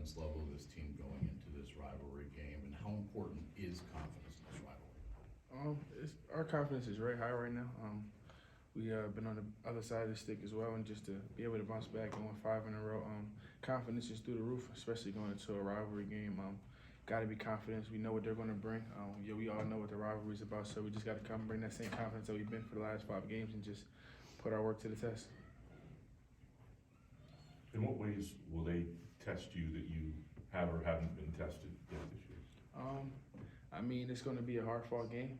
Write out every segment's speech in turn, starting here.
confidence level of this team going into this rivalry game, and how important is confidence in this rivalry? Our confidence is very high right now. We been on the other side of the stick as well, and just to be able to bounce back and win 5 in a row, confidence is through the roof, especially going into a rivalry game. Got to be confident. We know what they're going to bring. We all know what the rivalry is about, so we just got to come bring that same confidence that we've been for the last 5 games and just put our work to the test. In what ways will they test you that you have or haven't been tested yet this year? I mean, it's going to be a hard-fought game.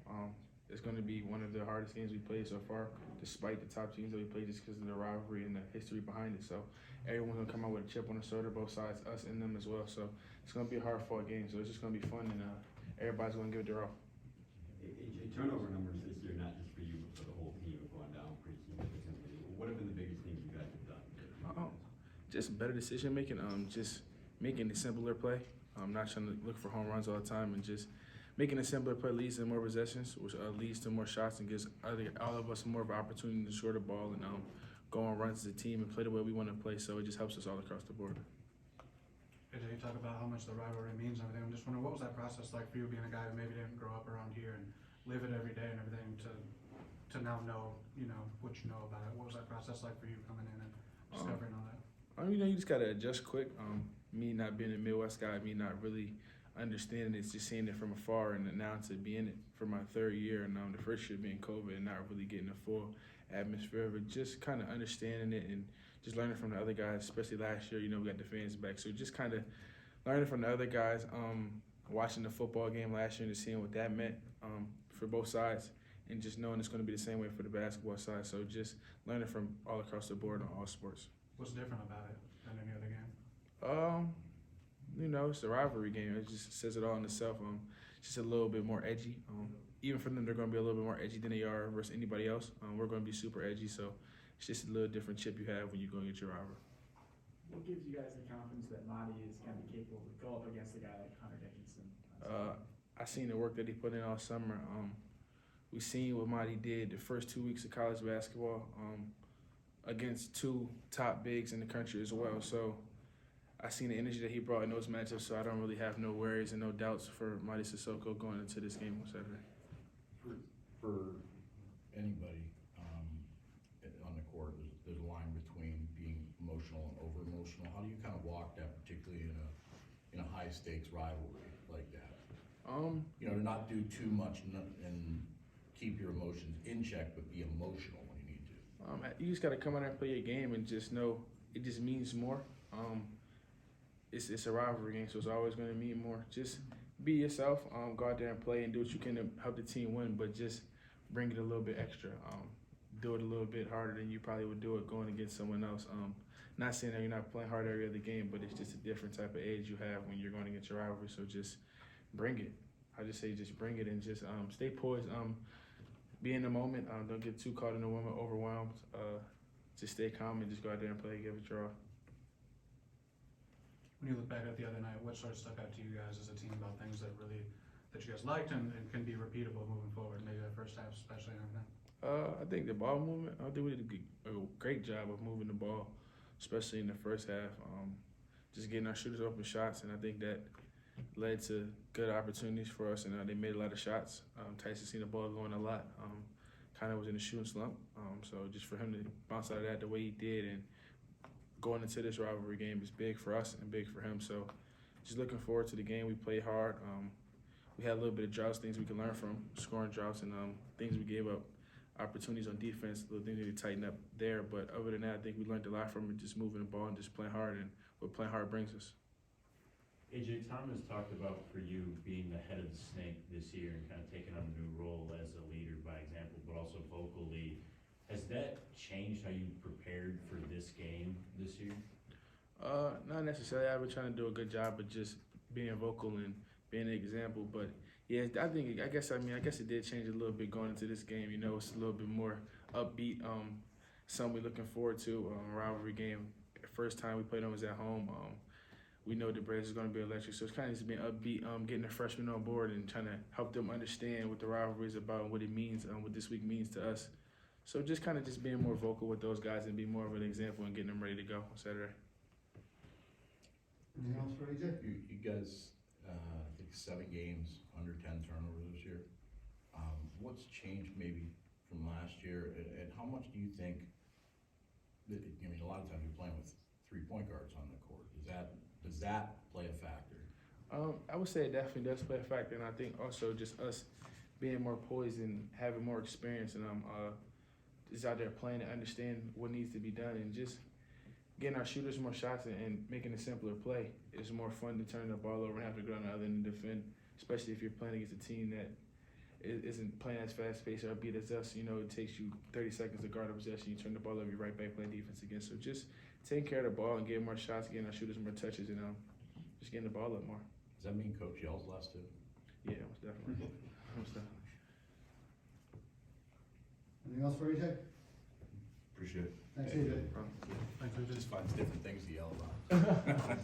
It's going to be one of the hardest games we played so far, despite the top teams that we played, just because of the rivalry and the history behind it. So everyone's going to come out with a chip on their shoulder, both sides, us and them as well. So it's going to be a hard-fought game. So it's just going to be fun, and everybody's going to give it their all. AJ, turnover numbers this year, not just for you, but for the whole team, have gone down pretty significantly. What have been the biggest things you guys have done? Just better decision making. Just making the simpler play. Not trying to look for home runs all the time, and just making a simpler play leads to more possessions, which leads to more shots and gives all of us more of an opportunity to score the ball and go on runs as a team and play the way we want to play. So it just helps us all across the board. AJ, you talk about how much the rivalry means and everything. I'm just wondering, what was that process like for you, being a guy who maybe didn't grow up around here and live it every day and everything, to now know, what you know about it? What was that process like for you coming in and discovering all that? You just gotta adjust quick. Me not being a Midwest guy, me not really understanding it, just seeing it from afar, and now to be in it for my 3rd year, and the first year being COVID, and not really getting the full atmosphere of it, just kind of understanding it and just learning from the other guys, especially last year. We got the fans back, so just kind of learning from the other guys, watching the football game last year and just seeing what that meant for both sides, and just knowing it's going to be the same way for the basketball side. So just learning from all across the board on all sports. What's different about it than any other game? It's a rivalry game. It just says it all in itself. It's just a little bit more edgy. Even for them, they're going to be a little bit more edgy than they are versus anybody else. We're going to be super edgy, so it's just a little different chip you have when you go and get your rival. What gives you guys the confidence that Monty is going to be capable to go up against a guy like Hunter Dickinson? I seen the work that he put in all summer. We seen what Monty did the first 2 weeks of college basketball against 2 top bigs in the country as well. So I seen the energy that he brought in those matchups, so I don't really have no worries and no doubts for Monty Sissoko going into this game on Saturday. For anybody on the court, there's a line between being emotional and over-emotional. How do you kind of walk that, particularly in a high-stakes rivalry like that? To not do too much and keep your emotions in check, but be emotional when you need to. You just got to come out there and play your game and just know it just means more. It's a rivalry game, so it's always going to mean more. Just be yourself, go out there and play and do what you can to help the team win, but just bring it a little bit extra. Do it a little bit harder than you probably would do it going against someone else. Not saying that you're not playing hard every other game, but it's just a different type of edge you have when you're going against your rivalry, so just bring it. I just say just bring it and just stay poised. Be in the moment. Don't get too caught in the moment, overwhelmed. Just stay calm and just go out there and play, give it your all. When you look back at the other night, what sort of stuck out to you guys as a team about things that you guys liked and can be repeatable moving forward, maybe that first half especially and everything? I think the ball movement, I think we did a great job of moving the ball, especially in the first half. Just getting our shooters open shots, and I think that led to good opportunities for us, and they made a lot of shots. Tyson seen the ball going a lot. Kind of was in a shooting slump. So just for him to bounce out of that the way he did and going into this rivalry game is big for us and big for him. So just looking forward to the game. We played hard. We had a little bit of droughts, things we can learn from, scoring droughts, and things we gave up, opportunities on defense, little things we need to tighten up there. But other than that, I think we learned a lot from it, just moving the ball and just playing hard, and what playing hard brings us. AJ, Tom has talked about for you being the head of the snake this year and kind of taking on a new role as a leader by example, but also vocally. Has that changed how you prepared for this game this year? Not necessarily. I've been trying to do a good job of just being vocal and being an example. But yeah, I guess it did change a little bit going into this game. It's a little bit more upbeat. Something we're looking forward to. Rivalry game. First time we played them was at home. We know the Braves is going to be electric, so it's kind of just being upbeat, getting the freshmen on board and trying to help them understand what the rivalry is about and what it means, what this week means to us. So just kind of just being more vocal with those guys and be more of an example and getting them ready to go on Saturday. Anything else for AJ? You guys, I think 7 games, under 10 turnovers this year. What's changed maybe from last year, and how much do you think, that, I mean, a lot of times you're playing with 3 point guards on the court. Does that play a factor? I would say it definitely does play a factor, and I think also just us being more poised and having more experience, and just out there playing and understand what needs to be done, and just getting our shooters more shots and making a simpler play. It's more fun to turn the ball over and have to go on the other end and defend, especially if you're playing against a team that isn't playing as fast paced or beat as us. You know, it takes you 30 seconds to guard a possession. You turn the ball over, you're right back playing defense again. So just taking care of the ball and getting more shots, getting our shooters more touches, and just getting the ball up more. Does that mean Coach yells less too? Yeah, most definitely. Most definitely. Anything else for AJ? Appreciate it. Thanks, AJ. Thanks, AJ. Just finds different things to yell about.